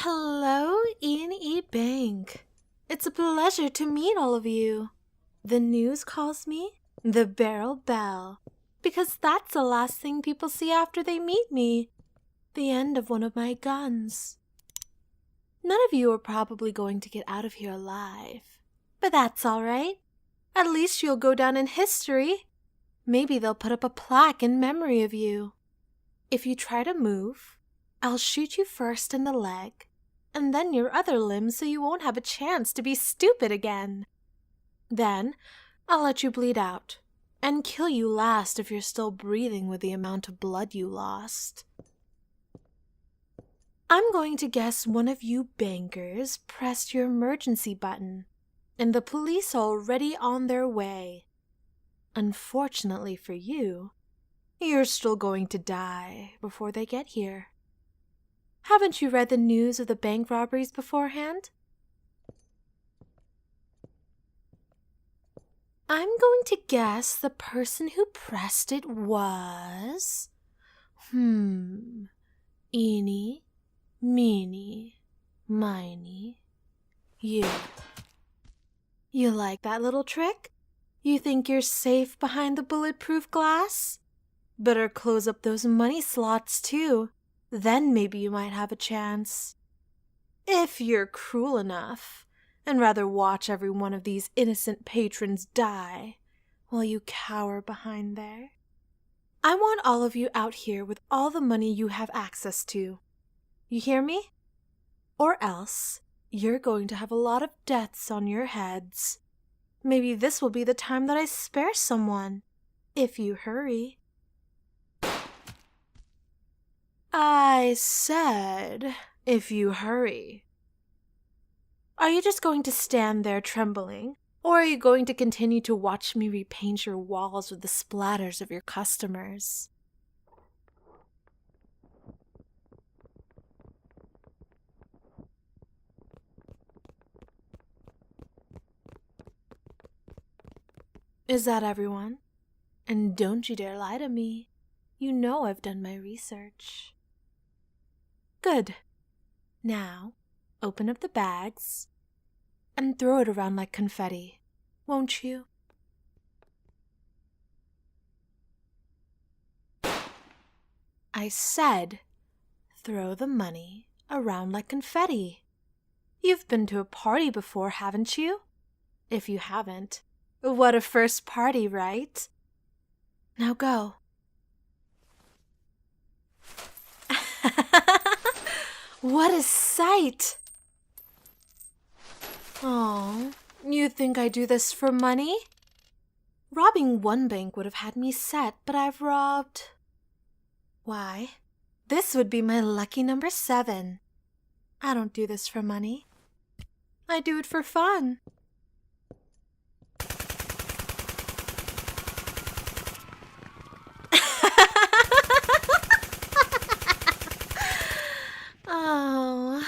Hello, E&E Bank. It's a pleasure to meet all of you. The news calls me the Barrel Belle, because that's the last thing people see after they meet me. The end of one of my guns. None of you are probably going to get out of here alive, but that's all right. At least you'll go down in history. Maybe they'll put up a plaque in memory of you. If you try to move, I'll shoot you first in the leg, and then your other limb so you won't have a chance to be stupid again. Then, I'll let you bleed out, and kill you last if you're still breathing with the amount of blood you lost. I'm going to guess one of you bankers pressed your emergency button, and the police are already on their way. Unfortunately for you, you're still going to die before they get here. Haven't you read the news of the bank robberies beforehand? I'm going to guess the person who pressed it was... Eeny, meeny, miny, you. You like that little trick? You think you're safe behind the bulletproof glass? Better close up those money slots too. Then maybe you might have a chance. If you're cruel enough, and rather watch every one of these innocent patrons die while you cower behind there. I want all of you out here with all the money you have access to. You hear me? Or else, you're going to have a lot of deaths on your heads. Maybe this will be the time that I spare someone, if you hurry. I said, if you hurry. Are you just going to stand there trembling, or are you going to continue to watch me repaint your walls with the splatters of your customers? Is that everyone? And don't you dare lie to me. You know I've done my research. Good. Now, open up the bags and throw it around like confetti, won't you? I said, throw the money around like confetti. You've been to a party before, haven't you? If you haven't, what a first party, right? Now go. What a sight! Oh, you think I do this for money? Robbing one bank would have had me set, but I've robbed... Why, this would be my lucky number 7. I don't do this for money. I do it for fun. Oh...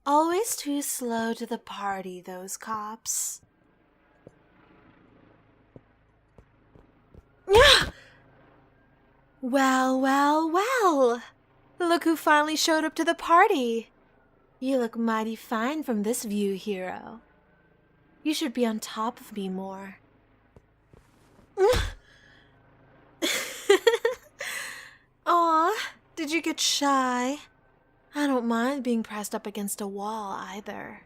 Always too slow to the party, those cops. Well. Look who finally showed up to the party. You look mighty fine from this view, hero. You should be on top of me more. Aw, did you get shy? I don't mind being pressed up against a wall either.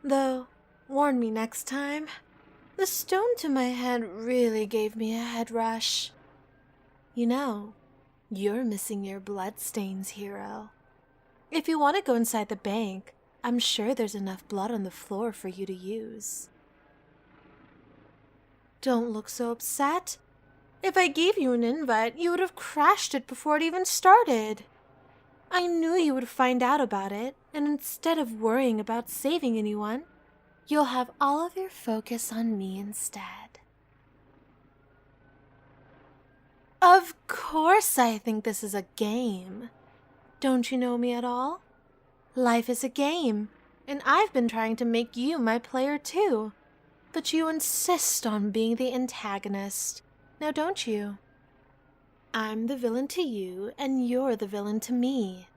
Though, warn me next time. The stone to my head really gave me a head rush. You know, you're missing your bloodstains, hero. If you want to go inside the bank, I'm sure there's enough blood on the floor for you to use. Don't look so upset. If I gave you an invite, you would have crashed it before it even started. I knew you would find out about it, and instead of worrying about saving anyone, you'll have all of your focus on me instead. Of course I think this is a game. Don't you know me at all? Life is a game, and I've been trying to make you my player too. But you insist on being the antagonist, now don't you? I'm the villain to you, and you're the villain to me.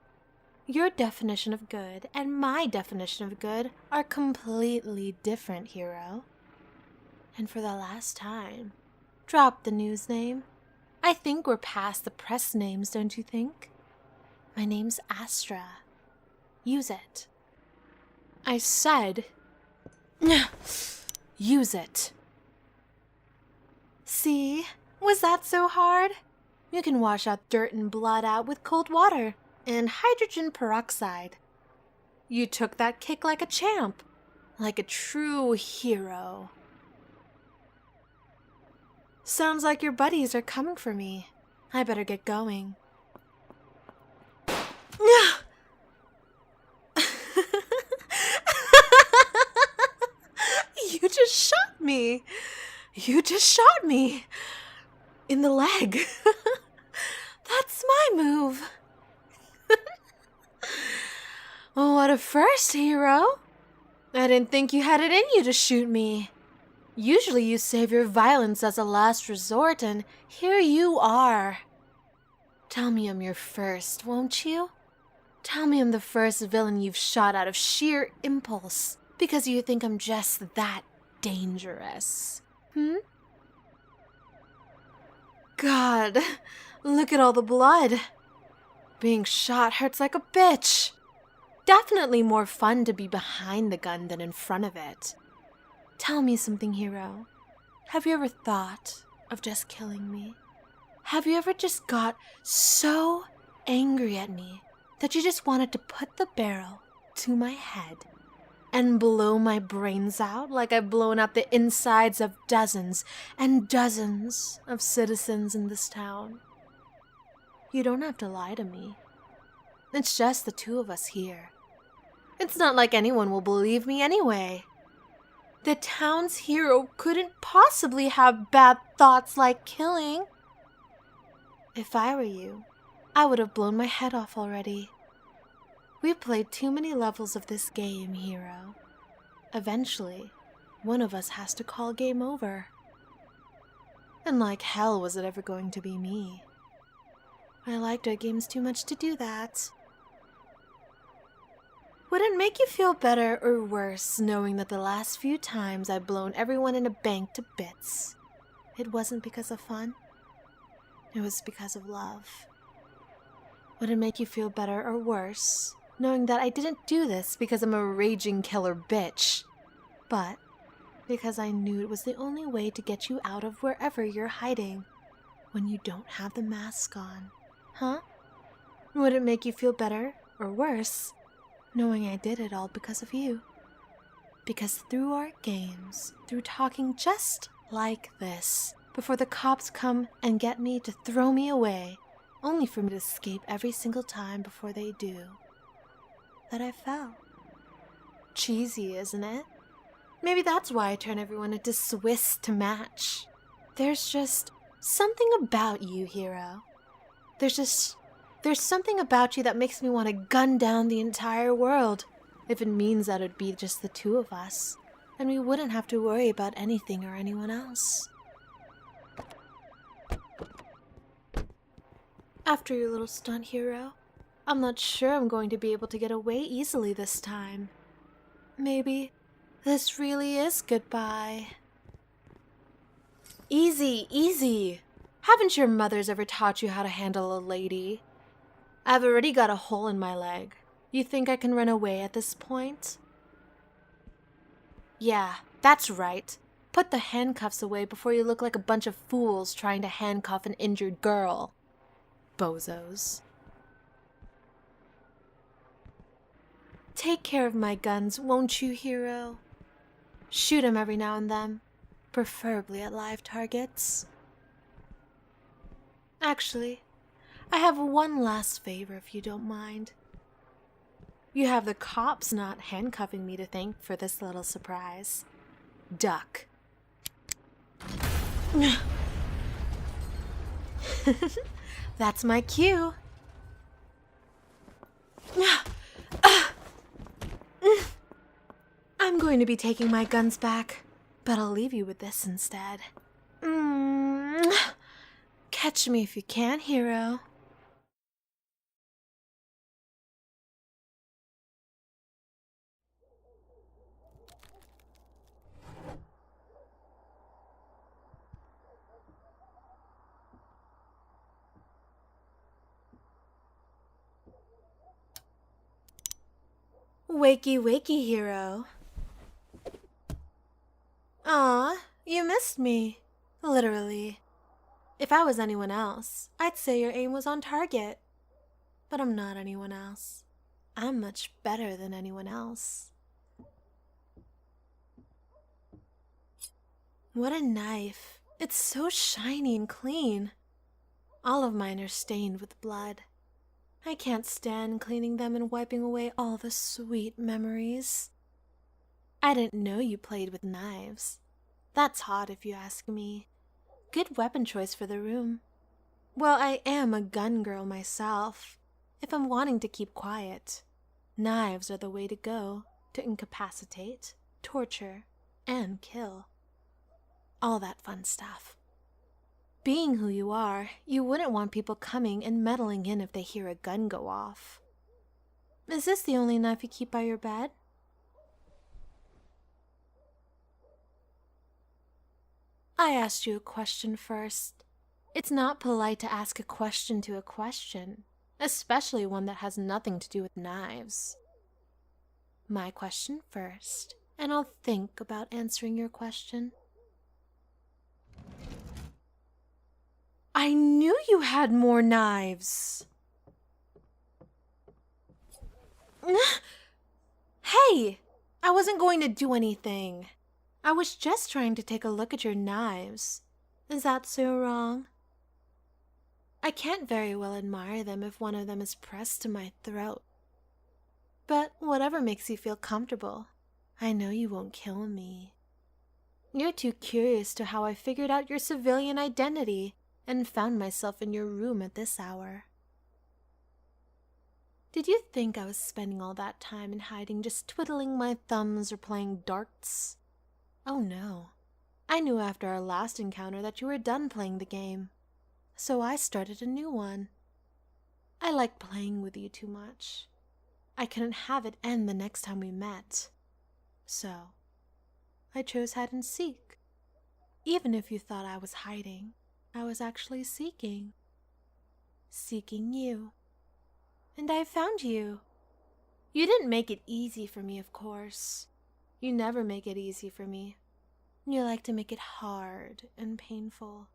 Your definition of good and my definition of good are completely different, hero. And for the last time, drop the news name. I think we're past the press names, don't you think? My name's Astra. Use it. I said, use it. See? Was that so hard? You can wash out dirt and blood out with cold water and hydrogen peroxide. You took that kick like a champ, like a true hero. Sounds like your buddies are coming for me. I better get going. You just shot me. You just shot me. In the leg. That's my move. Oh, what a first, hero. I didn't think you had it in you to shoot me. Usually you save your violence as a last resort, and here you are. Tell me I'm your first, won't you? Tell me I'm the first villain you've shot out of sheer impulse, because you think I'm just that dangerous. God, look at all the blood. Being shot hurts like a bitch. Definitely more fun to be behind the gun than in front of it. Tell me something, hero. Have you ever thought of just killing me? Have you ever just got so angry at me that you just wanted to put the barrel to my head and blow my brains out like I've blown out the insides of dozens and dozens of citizens in this town? You don't have to lie to me. It's just the two of us here. It's not like anyone will believe me anyway. The town's hero couldn't possibly have bad thoughts like killing. If I were you, I would have blown my head off already. We've played too many levels of this game, hero. Eventually, one of us has to call game over. And like hell was it ever going to be me. I liked our games too much to do that. Would it make you feel better or worse knowing that the last few times I've blown everyone in a bank to bits, it wasn't because of fun? It was because of love. Would it make you feel better or worse knowing that I didn't do this because I'm a raging killer bitch, but because I knew it was the only way to get you out of wherever you're hiding when you don't have the mask on? Huh? Would it make you feel better or worse knowing I did it all because of you? Because through our games, through talking just like this, before the cops come and get me to throw me away, only for me to escape every single time before they do, that I fell. Cheesy, isn't it? Maybe that's why I turn everyone into Swiss to match. There's just something about you, hero. There's something about you that makes me want to gun down the entire world, if it means that it'd be just the two of us, and we wouldn't have to worry about anything or anyone else. After your little stunt, hero, I'm not sure I'm going to be able to get away easily this time. Maybe this really is goodbye. Easy, easy. Haven't your mothers ever taught you how to handle a lady? I've already got a hole in my leg. You think I can run away at this point? Yeah, that's right. Put the handcuffs away before you look like a bunch of fools trying to handcuff an injured girl. Bozos. Take care of my guns, won't you, hero? Shoot 'em every now and then, preferably at live targets. Actually, I have one last favor if you don't mind. You have the cops not handcuffing me to thank for this little surprise. Duck. That's my cue. I'm going to be taking my guns back, but I'll leave you with this instead. Catch me if you can, hero. Wakey, wakey, hero. Aw, you missed me. Literally. If I was anyone else, I'd say your aim was on target. But I'm not anyone else. I'm much better than anyone else. What a knife. It's so shiny and clean. All of mine are stained with blood. I can't stand cleaning them and wiping away all the sweet memories. I didn't know you played with knives. That's hot if you ask me. Good weapon choice for the room. Well, I am a gun girl myself. If I'm wanting to keep quiet, knives are the way to go to incapacitate, torture, and kill. All that fun stuff. Being who you are, you wouldn't want people coming and meddling in if they hear a gun go off. Is this the only knife you keep by your bed? I asked you a question first. It's not polite to ask a question to a question, especially one that has nothing to do with knives. My question first, and I'll think about answering your question. I knew you had more knives! Hey! I wasn't going to do anything. I was just trying to take a look at your knives. Is that so wrong? I can't very well admire them if one of them is pressed to my throat. But whatever makes you feel comfortable, I know you won't kill me. You're too curious to how I figured out your civilian identity and found myself in your room at this hour. Did you think I was spending all that time in hiding just twiddling my thumbs or playing darts? Oh no. I knew after our last encounter that you were done playing the game. So I started a new one. I liked playing with you too much. I couldn't have it end the next time we met. So, I chose hide and seek. Even if you thought I was hiding, I was actually seeking. Seeking you. And I found you. You didn't make it easy for me, of course. You never make it easy for me. You like to make it hard and painful.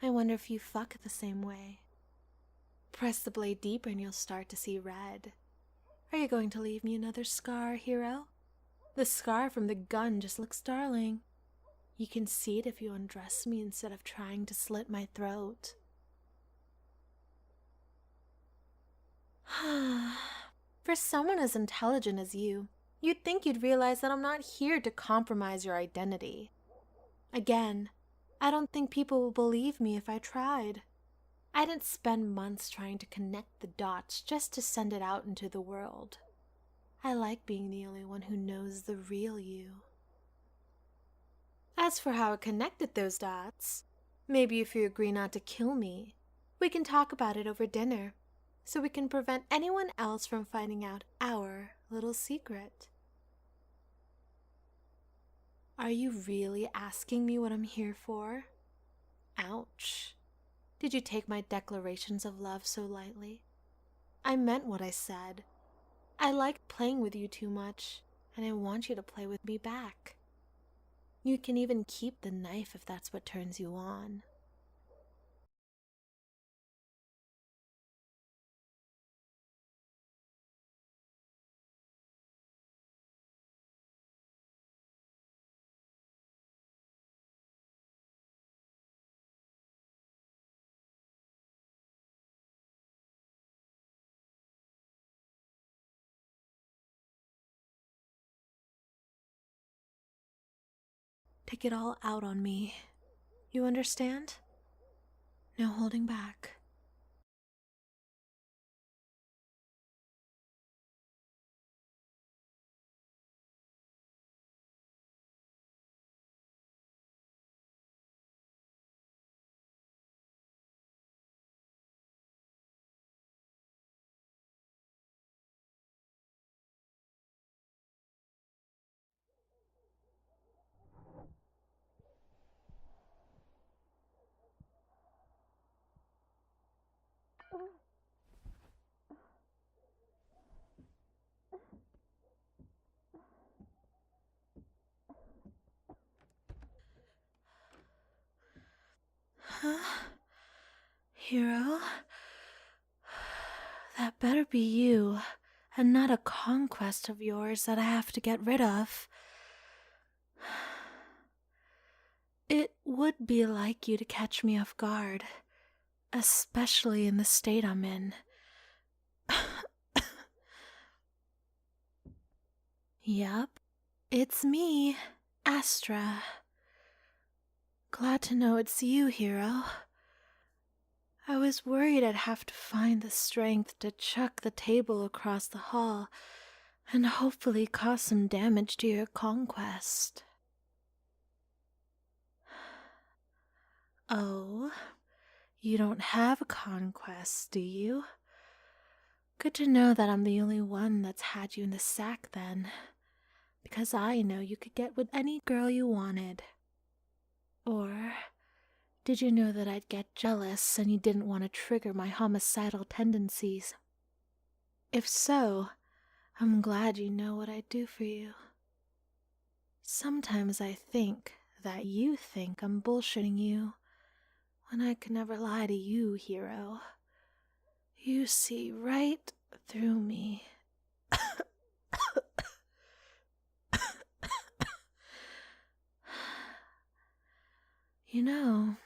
I wonder if you fuck the same way. Press the blade deeper and you'll start to see red. Are you going to leave me another scar, hero? The scar from the gun just looks darling. You can see it if you undress me instead of trying to slit my throat. For someone as intelligent as you, you'd think you'd realize that I'm not here to compromise your identity. Again, I don't think people will believe me if I tried. I didn't spend months trying to connect the dots just to send it out into the world. I like being the only one who knows the real you. As for how I connected those dots, maybe if you agree not to kill me, we can talk about it over dinner, so we can prevent anyone else from finding out our little secret. Are you really asking me what I'm here for? Ouch. Did you take my declarations of love so lightly? I meant what I said. I liked playing with you too much, and I want you to play with me back. You can even keep the knife if that's what turns you on. Take it all out on me. You understand? No holding back. Hero? That better be you, and not a conquest of yours that I have to get rid of. It would be like you to catch me off guard, especially in the state I'm in. Yup, it's me, Astra. Glad to know it's you, Hero. I was worried I'd have to find the strength to chuck the table across the hall and hopefully cause some damage to your conquest. Oh, you don't have a conquest, do you? Good to know that I'm the only one that's had you in the sack then, because I know you could get with any girl you wanted. Or did you know that I'd get jealous and you didn't want to trigger my homicidal tendencies? If so, I'm glad you know what I'd do for you. Sometimes I think that you think I'm bullshitting you, when I could never lie to you, Hero. You see right through me. You know,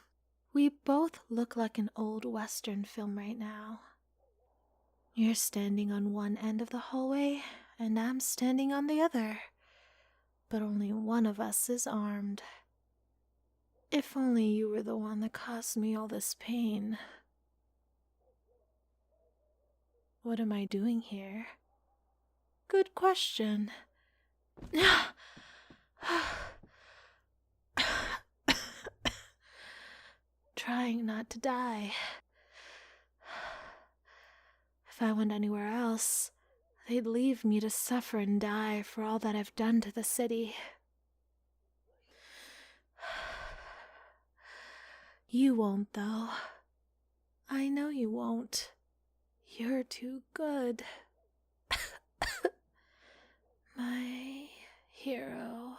we both look like an old Western film right now. You're standing on one end of the hallway, and I'm standing on the other. But only one of us is armed. If only you were the one that caused me all this pain. What am I doing here? Good question. Trying not to die. If I went anywhere else, they'd leave me to suffer and die for all that I've done to the city. You won't, though. I know you won't. You're too good. My hero.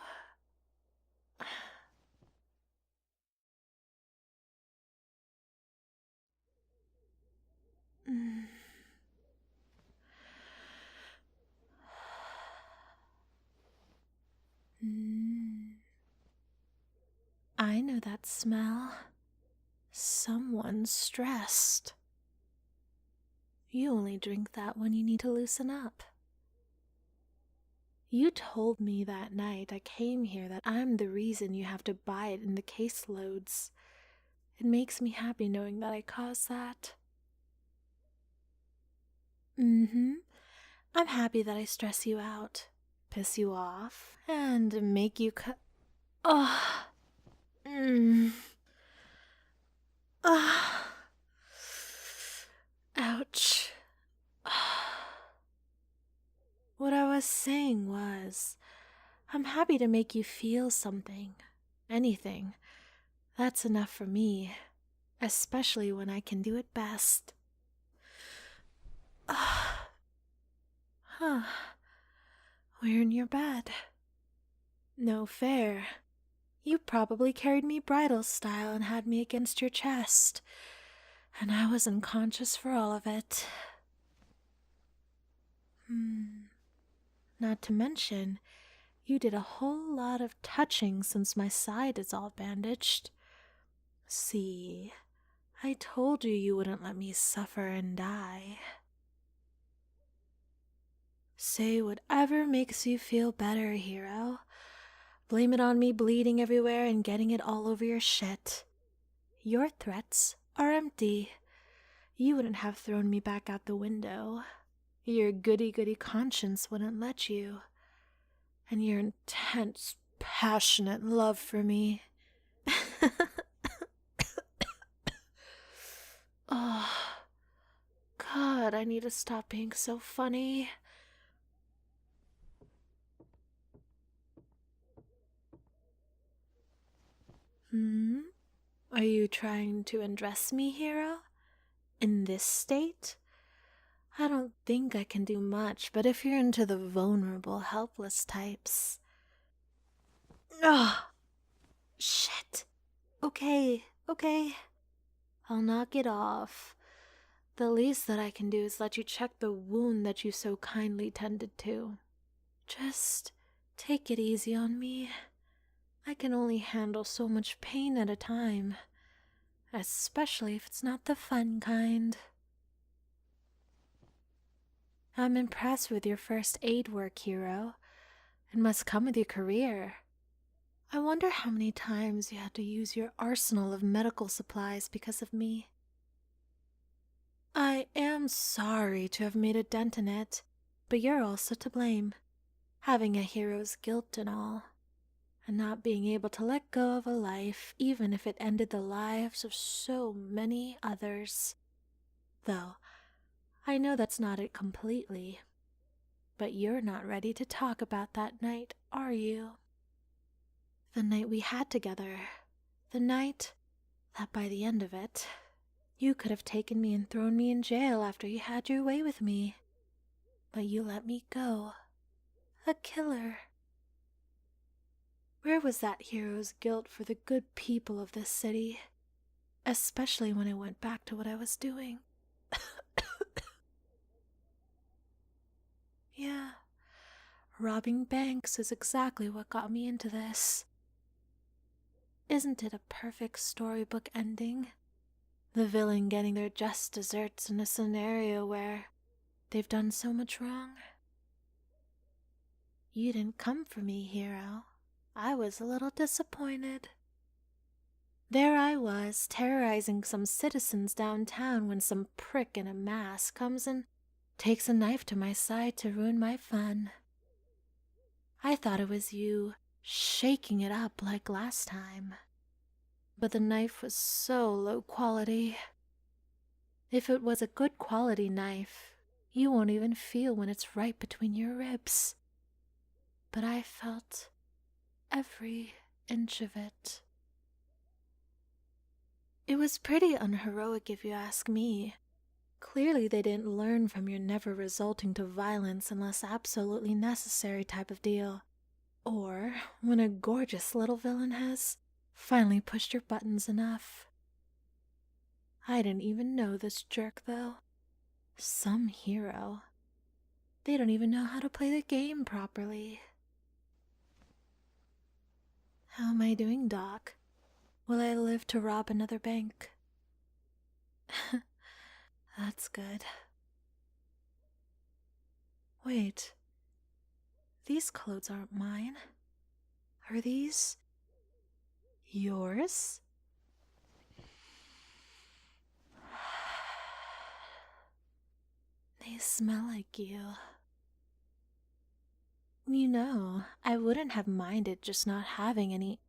I know that smell. Someone's stressed. You only drink that when you need to loosen up. You told me that night I came here that I'm the reason you have to buy it in the caseloads. It makes me happy knowing that I caused that. I'm happy that I stress you out, piss you off, and make you Oh. Ouch. What I was saying was, I'm happy to make you feel something, anything. That's enough for me, especially when I can do it best. We're in your bed. No fair. You probably carried me bridal style and had me against your chest, and I was unconscious for all of it. Not to mention, you did a whole lot of touching since my side is all bandaged. See, I told you wouldn't let me suffer and die. Say whatever makes you feel better, hero. Blame it on me bleeding everywhere and getting it all over your shit. Your threats are empty. You wouldn't have thrown me back out the window. Your goody-goody conscience wouldn't let you. And your intense, passionate love for me. Oh, God, I need to stop being so funny. Are you trying to undress me, hero? In this state? I don't think I can do much, but if you're into the vulnerable, helpless types... Ugh! Shit! Okay. I'll knock it off. The least that I can do is let you check the wound that you so kindly tended to. Just take it easy on me. I can only handle so much pain at a time, especially if it's not the fun kind. I'm impressed with your first aid work, hero. It must come with your career. I wonder how many times you had to use your arsenal of medical supplies because of me. I am sorry to have made a dent in it, but you're also to blame. Having a hero's guilt and all, and not being able to let go of a life even if it ended the lives of so many others. Though, I know that's not it completely. But you're not ready to talk about that night, are you? The night we had together. The night that by the end of it, you could have taken me and thrown me in jail after you had your way with me. But you let me go. A killer. Where was that hero's guilt for the good people of this city? Especially when I went back to what I was doing. Yeah, robbing banks is exactly what got me into this. Isn't it a perfect storybook ending? The villain getting their just desserts in a scenario where they've done so much wrong. You didn't come for me, hero. I was a little disappointed. There I was, terrorizing some citizens downtown when some prick in a mask comes and takes a knife to my side to ruin my fun. I thought it was you shaking it up like last time. But the knife was so low quality. If it was a good quality knife, you won't even feel when it's right between your ribs. But I felt every inch of it. It was pretty unheroic if you ask me. Clearly they didn't learn from your never resulting to violence unless absolutely necessary type of deal. Or when a gorgeous little villain has finally pushed your buttons enough. I didn't even know this jerk though. Some hero. They don't even know how to play the game properly. How am I doing, Doc? Will I live to rob another bank? That's good. Wait. These clothes aren't mine. Are these yours? They smell like you. You know, I wouldn't have minded just not having any.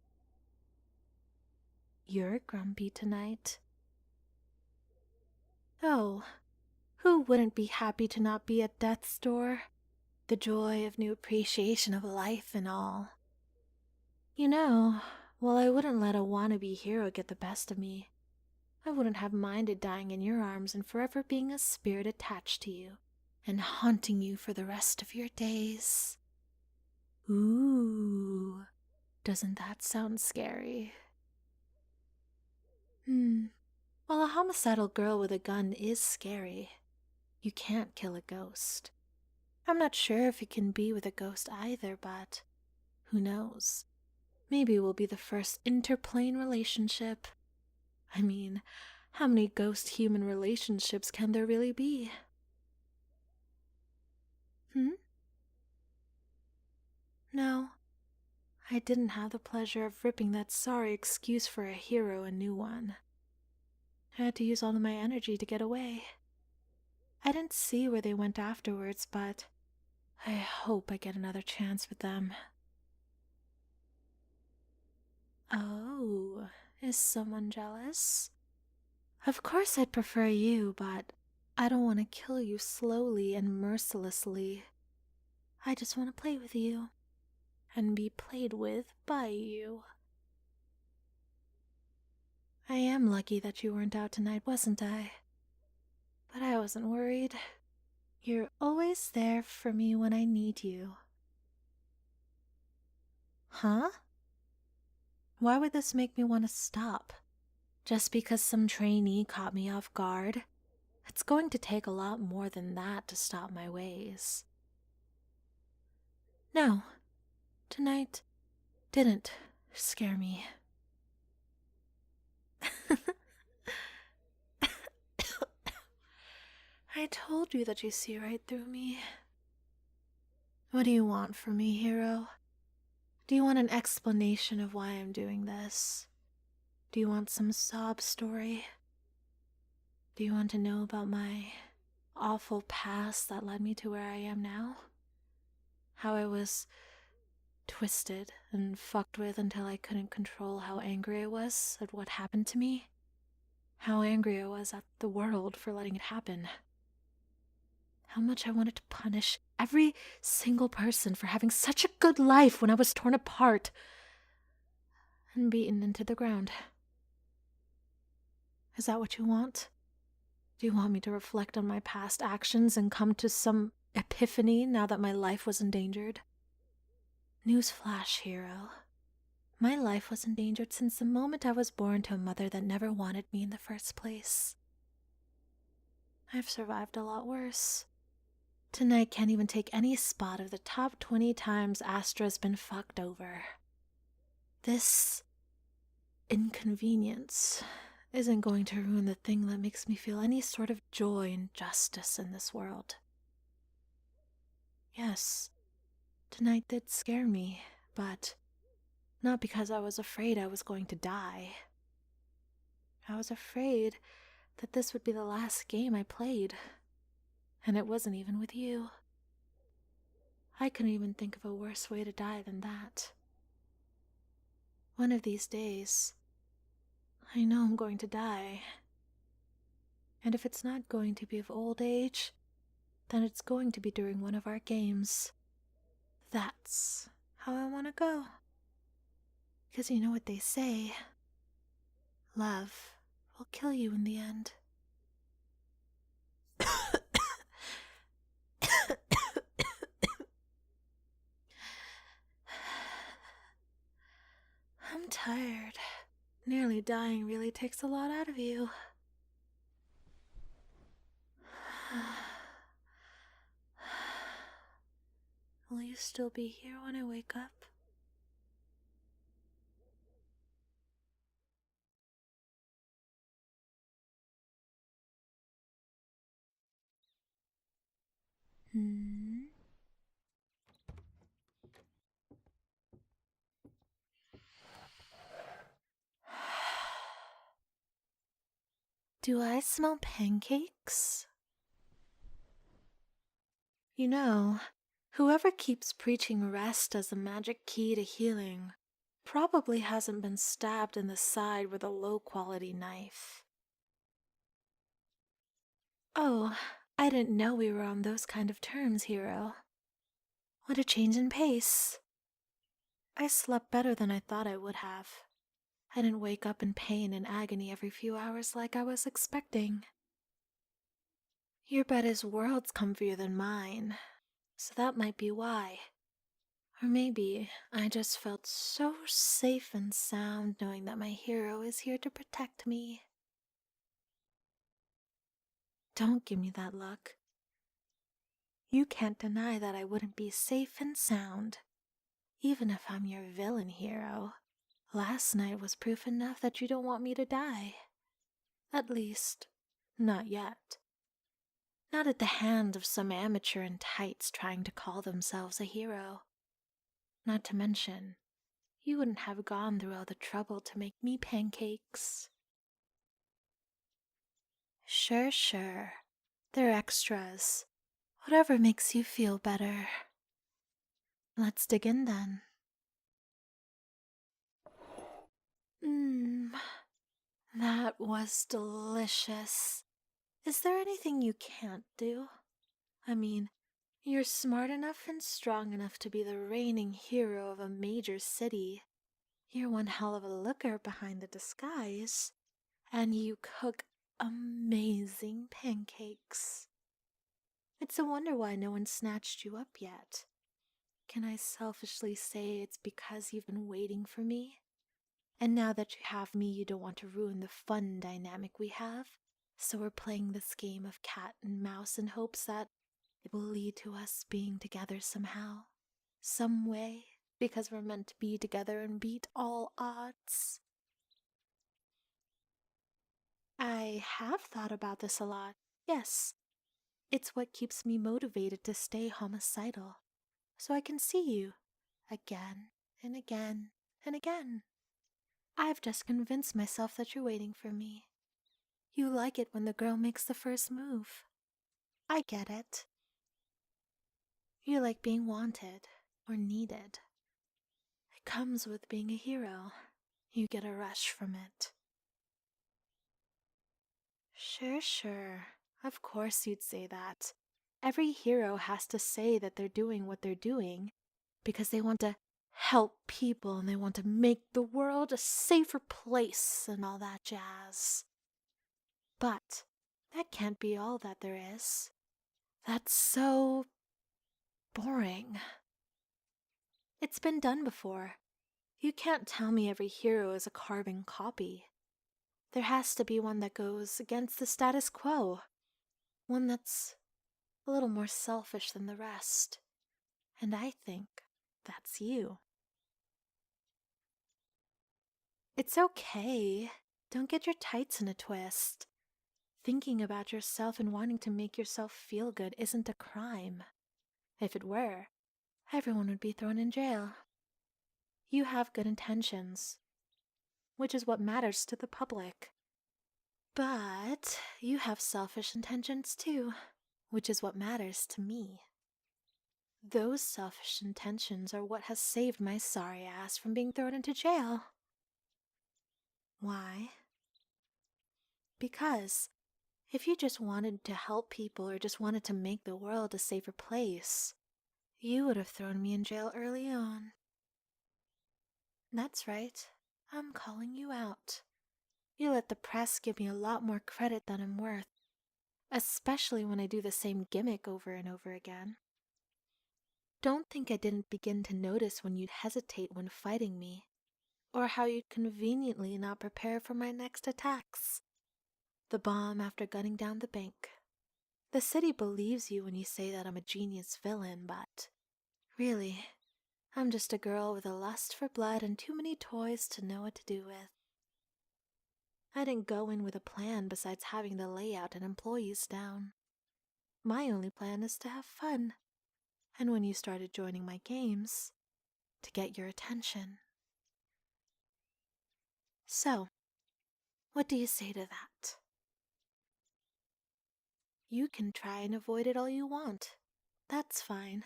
You're grumpy tonight. Oh, who wouldn't be happy to not be at death's door? The joy of new appreciation of life and all. You know, while I wouldn't let a wannabe hero get the best of me, I wouldn't have minded dying in your arms and forever being a spirit attached to you and haunting you for the rest of your days. Ooh, doesn't that sound scary? Well, a homicidal girl with a gun is scary. You can't kill a ghost. I'm not sure if you can be with a ghost either, but who knows? Maybe we'll be the first interplane relationship. I mean, how many ghost-human relationships can there really be? No, I didn't have the pleasure of ripping that sorry excuse for a hero a new one. I had to use all of my energy to get away. I didn't see where they went afterwards, but I hope I get another chance with them. Oh, is someone jealous? Of course I'd prefer you, but I don't want to kill you slowly and mercilessly. I just want to play with you and be played with by you. I am lucky that you weren't out tonight, wasn't I? But I wasn't worried. You're always there for me when I need you. Huh? Why would this make me want to stop? just because some trainee caught me off guard. It's going to take a lot more than that to stop my ways. No, tonight didn't scare me. I told you that you see right through me. What do you want from me, hero? Do you want an explanation of why I'm doing this? Do you want some sob story? Do you want to know about my awful past that led me to where I am now? How I was twisted and fucked with until I couldn't control how angry I was at what happened to me? How angry I was at the world for letting it happen? How much I wanted to punish every single person for having such a good life when I was torn apart and beaten into the ground. Is that what you want? Do you want me to reflect on my past actions and come to some epiphany now that my life was endangered? Newsflash, hero. My life was endangered since the moment I was born to a mother that never wanted me in the first place. I've survived a lot worse. Tonight can't even take any spot of the top 20 times Astra's been fucked over. This inconvenience isn't going to ruin the thing that makes me feel any sort of joy and justice in this world. Yes, tonight did scare me, but not because I was afraid I was going to die. I was afraid that this would be the last game I played, and it wasn't even with you. I couldn't even think of a worse way to die than that. One of these days, I know I'm going to die. And if it's not going to be of old age, then it's going to be during one of our games. That's how I want to go. Because you know what they say, love will kill you in the end. I'm tired. Nearly dying really takes a lot out of you. Will you still be here when I wake up? Do I smell pancakes? You know, whoever keeps preaching rest as the magic key to healing probably hasn't been stabbed in the side with a low-quality knife. Oh, I didn't know we were on those kind of terms, hero. What a change in pace. I slept better than I thought I would have. I didn't wake up in pain and agony every few hours like I was expecting. Your bed is worlds comfier than mine, so that might be why. Or maybe I just felt so safe and sound knowing that my hero is here to protect me. Don't give me that look. You can't deny that I wouldn't be safe and sound, even if I'm your villain hero. Last night was proof enough that you don't want me to die. At least, not yet. Not at the hand of some amateur in tights trying to call themselves a hero. Not to mention, you wouldn't have gone through all the trouble to make me pancakes. Sure. They're extras. Whatever makes you feel better. Let's dig in then. That was delicious. Is there anything you can't do? I mean, you're smart enough and strong enough to be the reigning hero of a major city. You're one hell of a looker behind the disguise. And you cook amazing pancakes. It's a wonder why no one snatched you up yet. Can I selfishly say it's because you've been waiting for me? And now that you have me, you don't want to ruin the fun dynamic we have. So we're playing this game of cat and mouse in hopes that it will lead to us being together somehow, some way, because we're meant to be together and beat all odds. I have thought about this a lot, yes. It's what keeps me motivated to stay homicidal, so I can see you again and again and again. I've just convinced myself that you're waiting for me. You like it when the girl makes the first move. I get it. You like being wanted or needed. It comes with being a hero. You get a rush from it. Sure. Of course you'd say that. Every hero has to say that they're doing what they're doing because they want to help people and they want to make the world a safer place and all that jazz. But that can't be all that there is. That's so boring. It's been done before. You can't tell me every hero is a carbon copy. There has to be one that goes against the status quo. One that's a little more selfish than the rest. And I think that's you. It's okay. Don't get your tights in a twist. Thinking about yourself and wanting to make yourself feel good isn't a crime. If it were, everyone would be thrown in jail. You have good intentions, which is what matters to the public. But you have selfish intentions too, which is what matters to me. Those selfish intentions are what has saved my sorry ass from being thrown into jail. Why? Because if you just wanted to help people or just wanted to make the world a safer place, you would have thrown me in jail early on. That's right. I'm calling you out. You let the press give me a lot more credit than I'm worth, especially when I do the same gimmick over and over again. Don't think I didn't begin to notice when you'd hesitate when fighting me, or how you'd conveniently not prepare for my next attacks. The bomb after gunning down the bank. The city believes you when you say that I'm a genius villain, but really, I'm just a girl with a lust for blood and too many toys to know what to do with. I didn't go in with a plan besides having the layout and employees down. My only plan is to have fun, and when you started joining my games, to get your attention. So, what do you say to that? You can try and avoid it all you want. That's fine.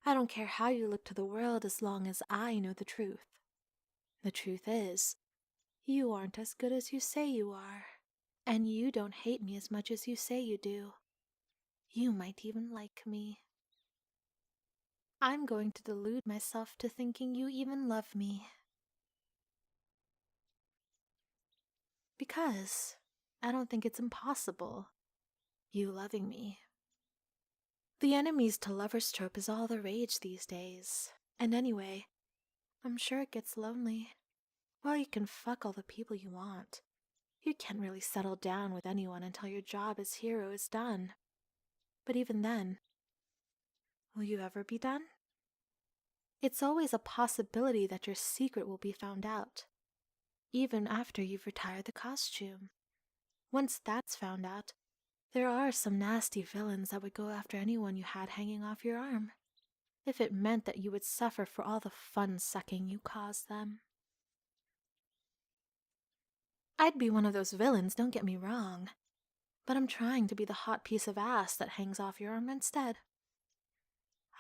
I don't care how you look to the world as long as I know the truth. The truth is, you aren't as good as you say you are, and you don't hate me as much as you say you do. You might even like me. I'm going to delude myself to thinking you even love me. Because I don't think it's impossible, you loving me. The enemies to lovers trope is all the rage these days, and anyway, I'm sure it gets lonely. Well, you can fuck all the people you want. You can't really settle down with anyone until your job as hero is done. But even then, will you ever be done? It's always a possibility that your secret will be found out, even after you've retired the costume. Once that's found out, there are some nasty villains that would go after anyone you had hanging off your arm, if it meant that you would suffer for all the fun sucking you caused them. I'd be one of those villains, don't get me wrong, but I'm trying to be the hot piece of ass that hangs off your arm instead.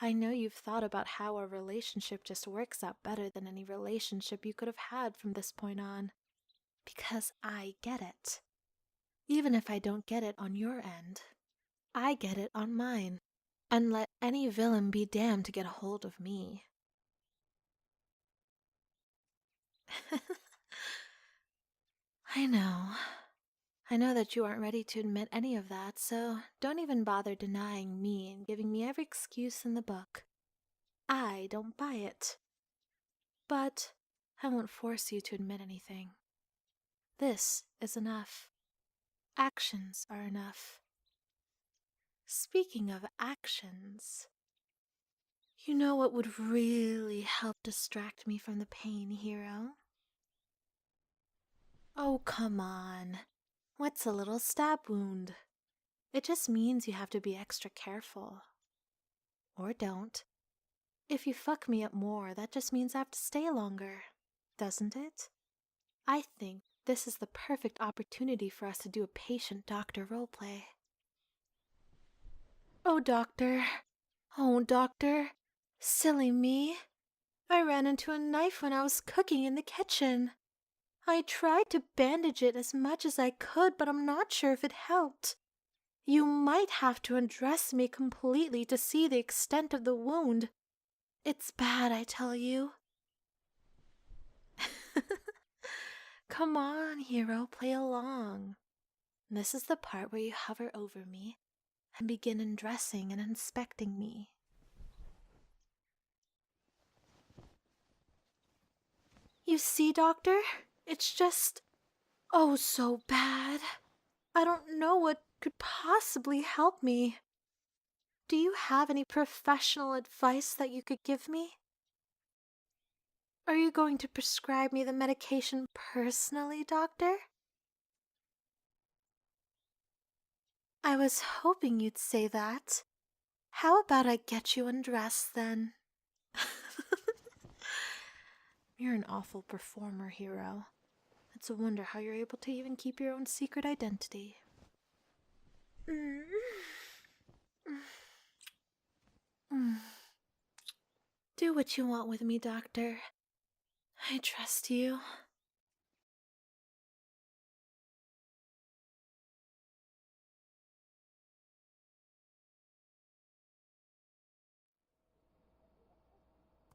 I know you've thought about how our relationship just works out better than any relationship you could have had from this point on, because I get it. Even if I don't get it on your end, I get it on mine, and let any villain be damned to get a hold of me. I know that you aren't ready to admit any of that, so don't even bother denying me and giving me every excuse in the book. I don't buy it. But I won't force you to admit anything. This is enough. Actions are enough. Speaking of actions, you know what would really help distract me from the pain, hero? Oh, come on. What's a little stab wound? It just means you have to be extra careful. Or don't. If you fuck me up more, that just means I have to stay longer, doesn't it? I think this is the perfect opportunity for us to do a patient-doctor roleplay. Oh, doctor. Oh, doctor. Silly me. I ran into a knife when I was cooking in the kitchen. I tried to bandage it as much as I could, but I'm not sure if it helped. You might have to undress me completely to see the extent of the wound. It's bad, I tell you. Come on, hero, play along. This is the part where you hover over me and begin undressing and inspecting me. You see, Doctor? It's just, oh, so bad. I don't know what could possibly help me. Do you have any professional advice that you could give me? Are you going to prescribe me the medication personally, Doctor? I was hoping you'd say that. How about I get you undressed, then? You're an awful performer, hero. It's a wonder how you're able to even keep your own secret identity. Do what you want with me, Doctor. I trust you.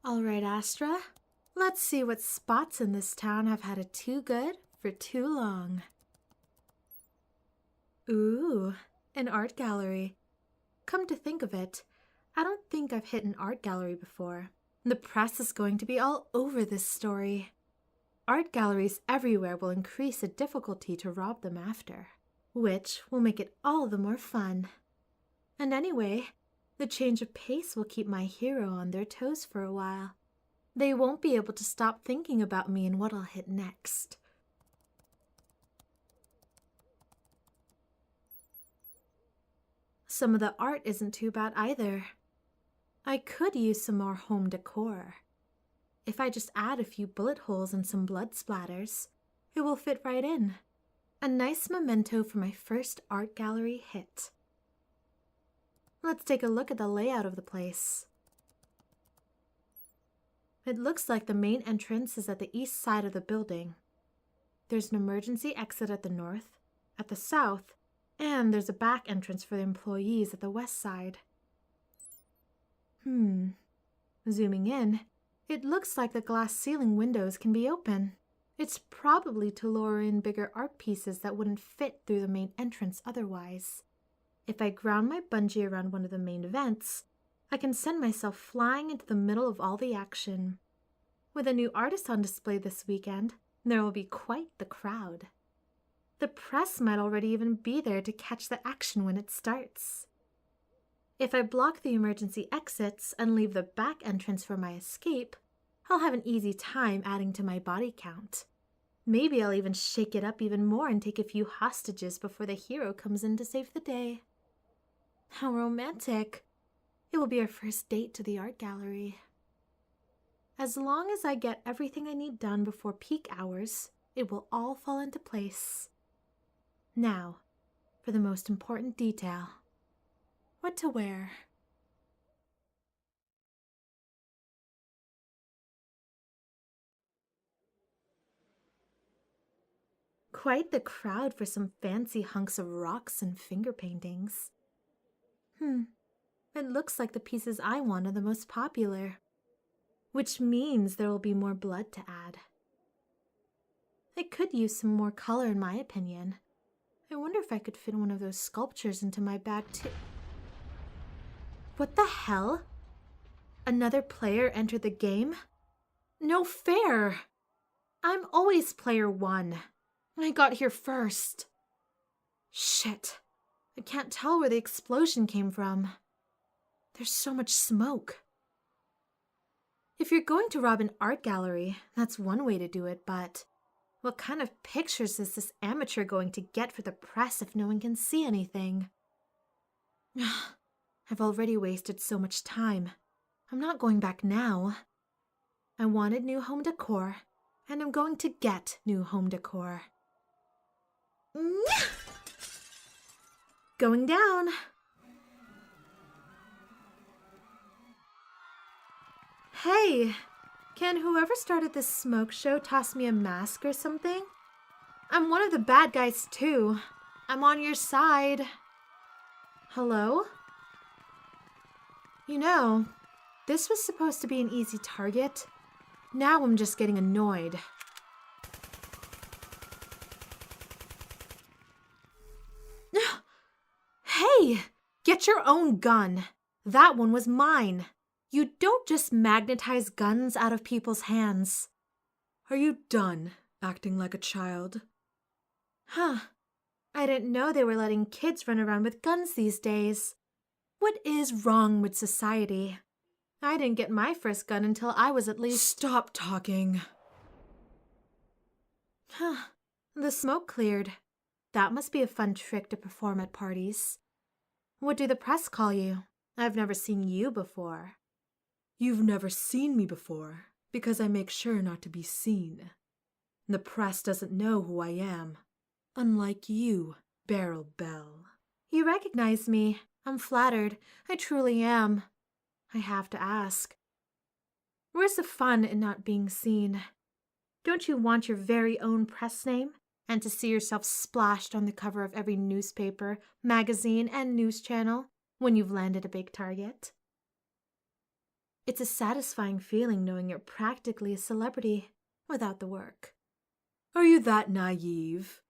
All right, Astra. Let's see what spots in this town have had it too good for too long. Ooh, an art gallery. Come to think of it, I don't think I've hit an art gallery before. The press is going to be all over this story. Art galleries everywhere will increase the difficulty to rob them after, which will make it all the more fun. And anyway, the change of pace will keep my hero on their toes for a while. They won't be able to stop thinking about me and what I'll hit next. Some of the art isn't too bad either. I could use some more home decor. If I just add a few bullet holes and some blood splatters, it will fit right in. A nice memento for my first art gallery hit. Let's take a look at the layout of the place. It looks like the main entrance is at the east side of the building. There's an emergency exit at the north, at the south, and there's a back entrance for the employees at the west side. Zooming in, it looks like the glass ceiling windows can be open. It's probably to lure in bigger art pieces that wouldn't fit through the main entrance otherwise. If I ground my bungee around one of the main vents, I can send myself flying into the middle of all the action. With a new artist on display this weekend, there will be quite the crowd. The press might already even be there to catch the action when it starts. If I block the emergency exits and leave the back entrance for my escape, I'll have an easy time adding to my body count. Maybe I'll even shake it up even more and take a few hostages before the hero comes in to save the day. How romantic! It will be our first date to the art gallery. As long as I get everything I need done before peak hours, it will all fall into place. Now, for the most important detail. What to wear? Quite the crowd for some fancy hunks of rocks and finger paintings. It looks like the pieces I want are the most popular, which means there will be more blood to add. I could use some more color in my opinion. I wonder if I could fit one of those sculptures into my bag too. What the hell? Another player entered the game? No fair! I'm always player one. I got here first. Shit. I can't tell where the explosion came from. There's so much smoke. If you're going to rob an art gallery, that's one way to do it, but what kind of pictures is this amateur going to get for the press if no one can see anything? I've already wasted so much time. I'm not going back now. I wanted new home decor, and I'm going to get new home decor. Going down. Hey, can whoever started this smoke show toss me a mask or something? I'm one of the bad guys too. I'm on your side. Hello? You know, this was supposed to be an easy target. Now I'm just getting annoyed. Hey! Get your own gun. That one was mine. You don't just magnetize guns out of people's hands. Are you done acting like a child? Huh. I didn't know they were letting kids run around with guns these days. What is wrong with society? I didn't get my first gun until I was at least... Stop talking. Huh. The smoke cleared. That must be a fun trick to perform at parties. What do the press call you? I've never seen you before. You've never seen me before, because I make sure not to be seen. The press doesn't know who I am. Unlike you, Barrel Bell. You recognize me. I'm flattered. I truly am. I have to ask. Where's the fun in not being seen? Don't you want your very own press name? And to see yourself splashed on the cover of every newspaper, magazine, and news channel when you've landed a big target? It's a satisfying feeling knowing you're practically a celebrity without the work. Are you that naive?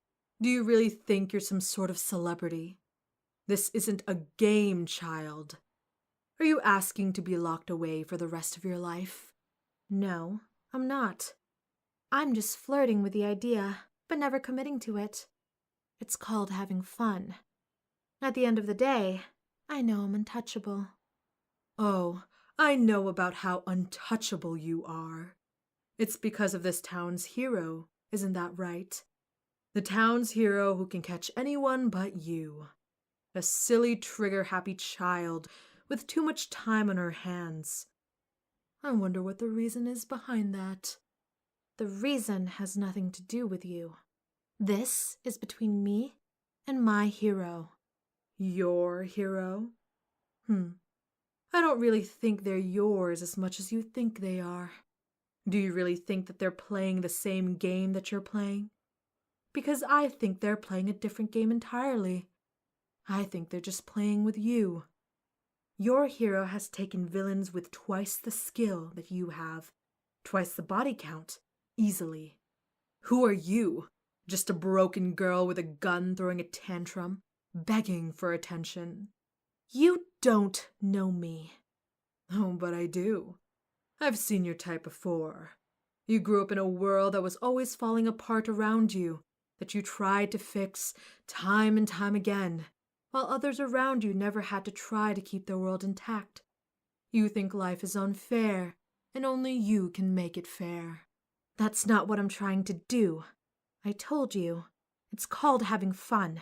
Do you really think you're some sort of celebrity? This isn't a game, child. Are you asking to be locked away for the rest of your life? No, I'm not. I'm just flirting with the idea, but never committing to it. It's called having fun. At the end of the day, I know I'm untouchable. Oh, I know about how untouchable you are. It's because of this town's hero, isn't that right? The town's hero who can catch anyone but you. A silly, trigger-happy child with too much time on her hands. I wonder what the reason is behind that. The reason has nothing to do with you. This is between me and my hero. Your hero? I don't really think they're yours as much as you think they are. Do you really think that they're playing the same game that you're playing? Because I think they're playing a different game entirely. I think they're just playing with you. Your hero has taken villains with twice the skill that you have, twice the body count, easily. Who are you? Just a broken girl with a gun throwing a tantrum, begging for attention. You don't know me. Oh, but I do. I've seen your type before. You grew up in a world that was always falling apart around you, that you tried to fix time and time again, while others around you never had to try to keep their world intact. You think life is unfair, and only you can make it fair. That's not what I'm trying to do. I told you. It's called having fun.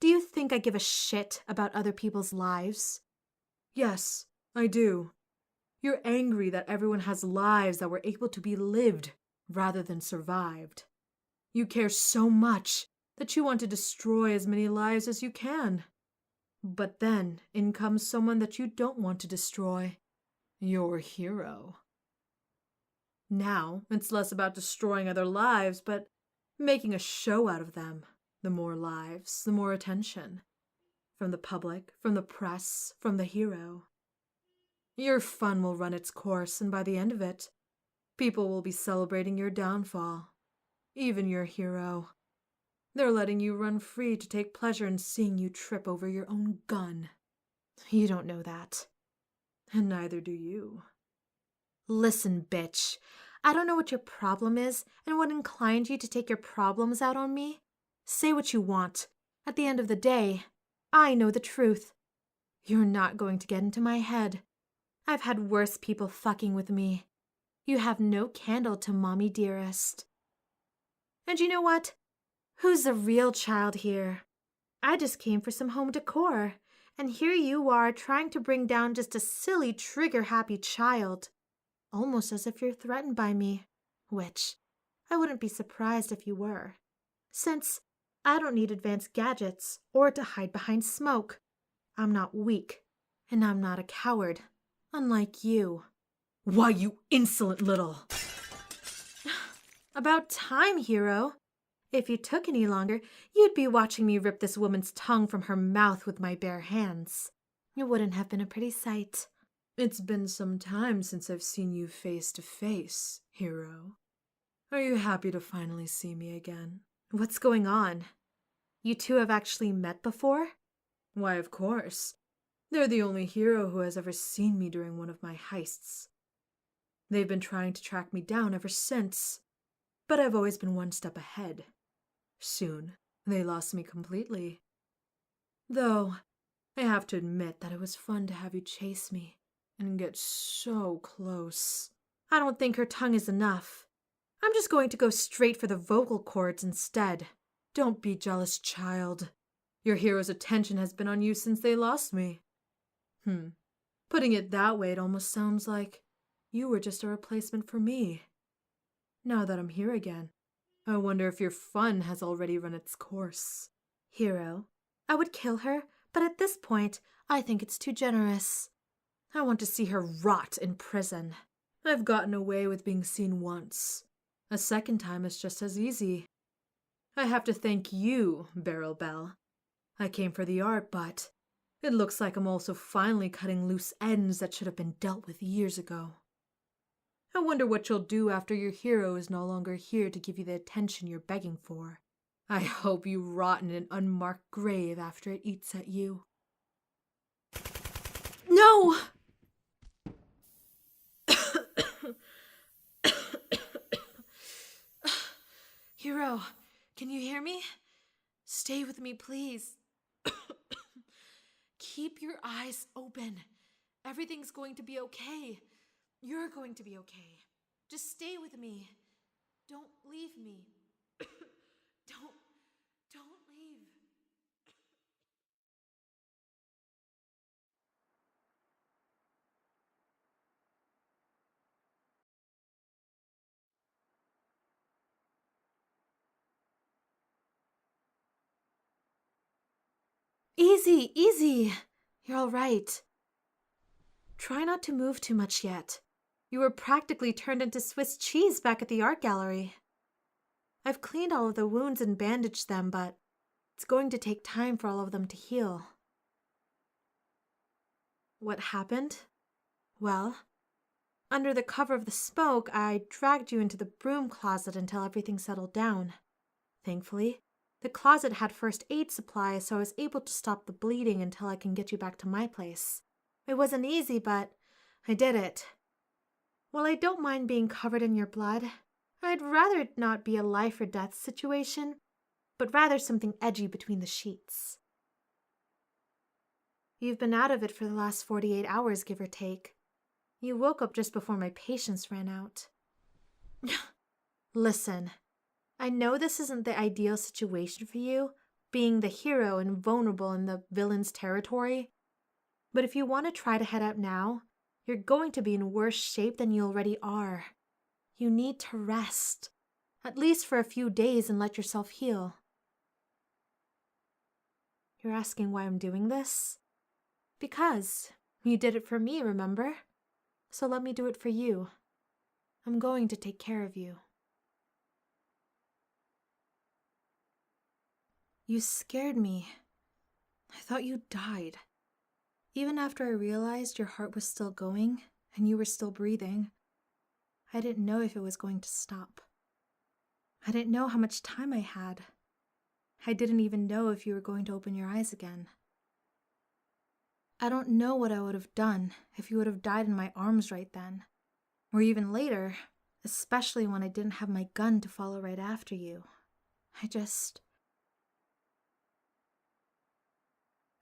Do you think I give a shit about other people's lives? Yes, I do. You're angry that everyone has lives that were able to be lived rather than survived. You care so much that you want to destroy as many lives as you can. But then in comes someone that you don't want to destroy. Your hero. Now it's less about destroying other lives, but making a show out of them. The more lives, the more attention. From the public, from the press, from the hero. Your fun will run its course, and by the end of it, people will be celebrating your downfall. Even your hero. They're letting you run free to take pleasure in seeing you trip over your own gun. You don't know that. And neither do you. Listen, bitch. I don't know what your problem is and what inclined you to take your problems out on me. Say what you want. At the end of the day, I know the truth. You're not going to get into my head. I've had worse people fucking with me. You have no candle to Mommy Dearest. And you know what? Who's the real child here? I just came for some home decor, and here you are trying to bring down just a silly, trigger-happy child. Almost as if you're threatened by me, which I wouldn't be surprised if you were, since I don't need advanced gadgets or to hide behind smoke. I'm not weak, and I'm not a coward, unlike you. Why, you insolent little... About time, hero. If you took any longer, you'd be watching me rip this woman's tongue from her mouth with my bare hands. It wouldn't have been a pretty sight. It's been some time since I've seen you face to face, hero. Are you happy to finally see me again? What's going on? You two have actually met before? Why, of course. They're the only hero who has ever seen me during one of my heists. They've been trying to track me down ever since, but I've always been one step ahead. Soon, they lost me completely. Though, I have to admit that it was fun to have you chase me and get so close. I don't think her tongue is enough. I'm just going to go straight for the vocal cords instead. Don't be jealous, child. Your hero's attention has been on you since they lost me. Putting it that way, it almost sounds like you were just a replacement for me. Now that I'm here again, I wonder if your fun has already run its course. Hero, I would kill her, but at this point, I think it's too generous. I want to see her rot in prison. I've gotten away with being seen once. A second time is just as easy. I have to thank you, Barrel Bell. I came for the art, but it looks like I'm also finally cutting loose ends that should have been dealt with years ago. I wonder what you'll do after your hero is no longer here to give you the attention you're begging for. I hope you rot in an unmarked grave after it eats at you. No! Hero, can you hear me? Stay with me, please. Keep your eyes open. Everything's going to be okay. You're going to be okay. Just stay with me. Don't leave me. Don't leave. Easy, easy. You're all right. Try not to move too much yet. You were practically turned into Swiss cheese back at the art gallery. I've cleaned all of the wounds and bandaged them, but it's going to take time for all of them to heal. What happened? Well, under the cover of the smoke, I dragged you into the broom closet until everything settled down. Thankfully, the closet had first aid supplies, so I was able to stop the bleeding until I can get you back to my place. It wasn't easy, but I did it. While I don't mind being covered in your blood, I'd rather it not be a life or death situation, but rather something edgy between the sheets. You've been out of it for the last 48 hours, give or take. You woke up just before my patience ran out. Listen, I know this isn't the ideal situation for you, being the hero and vulnerable in the villain's territory, but if you want to try to head out now, you're going to be in worse shape than you already are. You need to rest, at least for a few days, and let yourself heal. You're asking why I'm doing this? Because you did it for me, remember? So let me do it for you. I'm going to take care of you. You scared me. I thought you died. Even after I realized your heart was still going and you were still breathing, I didn't know if it was going to stop. I didn't know how much time I had. I didn't even know if you were going to open your eyes again. I don't know what I would have done if you would have died in my arms right then, or even later, especially when I didn't have my gun to follow right after you.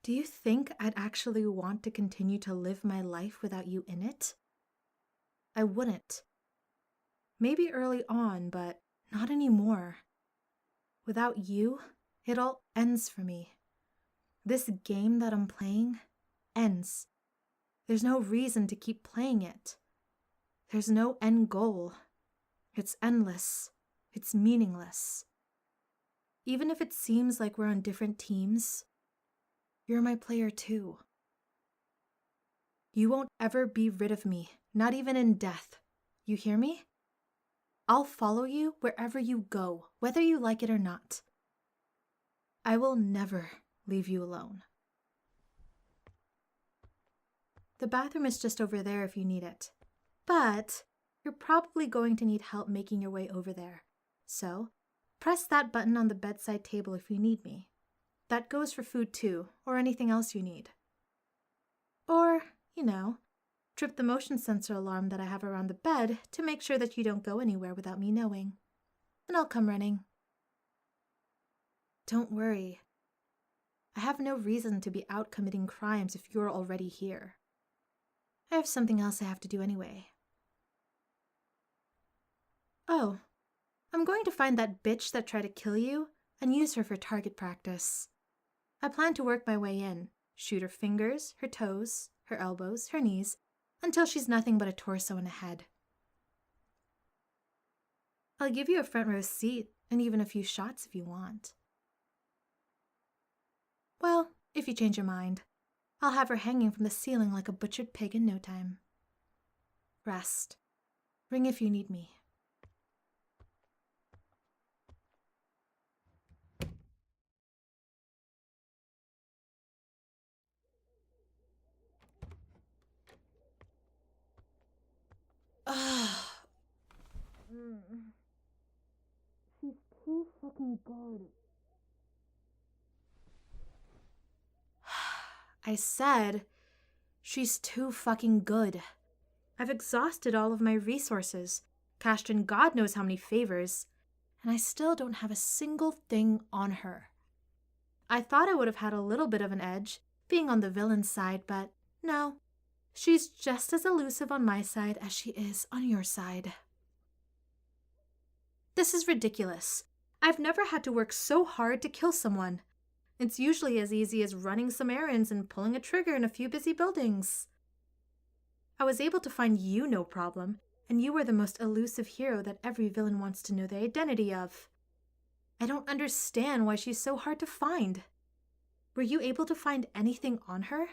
Do you think I'd actually want to continue to live my life without you in it? I wouldn't. Maybe early on, but not anymore. Without you, it all ends for me. This game that I'm playing ends. There's no reason to keep playing it. There's no end goal. It's endless. It's meaningless. Even if it seems like we're on different teams, you're my player too. You won't ever be rid of me, not even in death. You hear me? I'll follow you wherever you go, whether you like it or not. I will never leave you alone. The bathroom is just over there if you need it. But you're probably going to need help making your way over there. So, press that button on the bedside table if you need me. That goes for food too, or anything else you need. Or, trip the motion sensor alarm that I have around the bed to make sure that you don't go anywhere without me knowing. And I'll come running. Don't worry. I have no reason to be out committing crimes if you're already here. I have something else I have to do anyway. Oh, I'm going to find that bitch that tried to kill you and use her for target practice. I plan to work my way in, shoot her fingers, her toes, her elbows, her knees, until she's nothing but a torso and a head. I'll give you a front row seat and even a few shots if you want. Well, if you change your mind, I'll have her hanging from the ceiling like a butchered pig in no time. Rest. Ring if you need me. Ugh. She's too fucking good. I said, she's too fucking good. I've exhausted all of my resources, cashed in God knows how many favors, and I still don't have a single thing on her. I thought I would have had a little bit of an edge, being on the villain's side, but no. She's just as elusive on my side as she is on your side. This is ridiculous. I've never had to work so hard to kill someone. It's usually as easy as running some errands and pulling a trigger in a few busy buildings. I was able to find you no problem, and you were the most elusive hero that every villain wants to know the identity of. I don't understand why she's so hard to find. Were you able to find anything on her?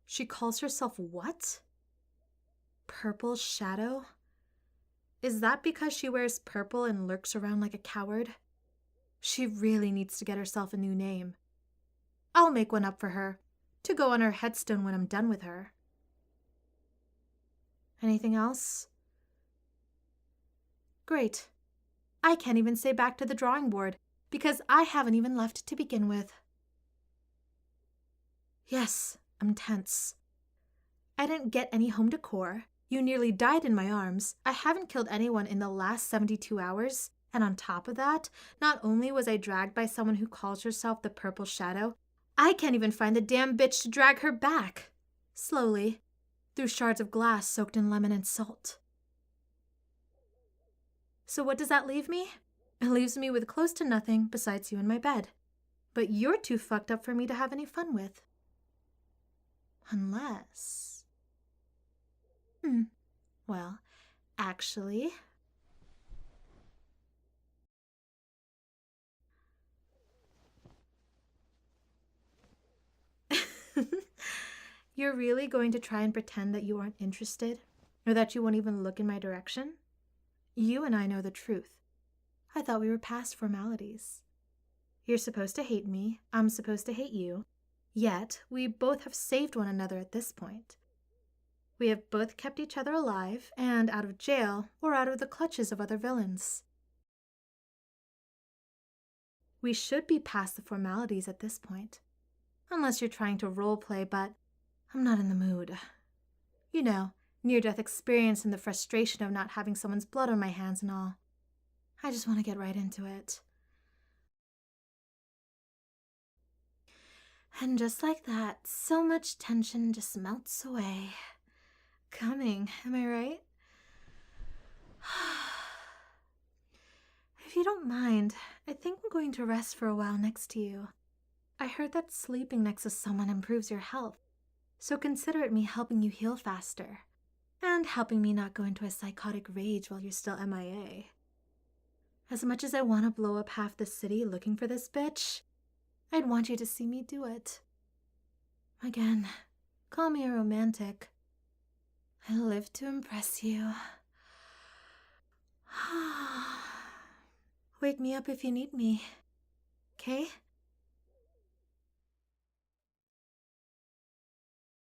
She calls herself what? Purple Shadow? Is that because she wears purple and lurks around like a coward? She really needs to get herself a new name. I'll make one up for her, to go on her headstone when I'm done with her. Anything else? Great. I can't even say back to the drawing board, because I haven't even left to begin with. Yes, I'm tense. I didn't get any home decor. You nearly died in my arms. I haven't killed anyone in the last 72 hours. And on top of that, not only was I dragged by someone who calls herself the Purple Shadow, I can't even find the damn bitch to drag her back. Slowly, through shards of glass soaked in lemon and salt. So what does that leave me? It leaves me with close to nothing besides you in my bed. But you're too fucked up for me to have any fun with. Unless... Well, actually... You're really going to try and pretend that you aren't interested? Or that you won't even look in my direction? You and I know the truth. I thought we were past formalities. You're supposed to hate me, I'm supposed to hate you. Yet, we both have saved one another at this point. We have both kept each other alive and out of jail or out of the clutches of other villains. We should be past the formalities at this point. Unless you're trying to roleplay, but I'm not in the mood. You know, near-death experience and the frustration of not having someone's blood on my hands and all. I just want to get right into it. And just like that, so much tension just melts away. Coming, am I right? If you don't mind, I think I'm going to rest for a while next to you. I heard that sleeping next to someone improves your health, so consider it me helping you heal faster, and helping me not go into a psychotic rage while you're still MIA. As much as I want to blow up half the city looking for this bitch, I'd want you to see me do it. Again, call me a romantic. I live to impress you. Wake me up if you need me, okay?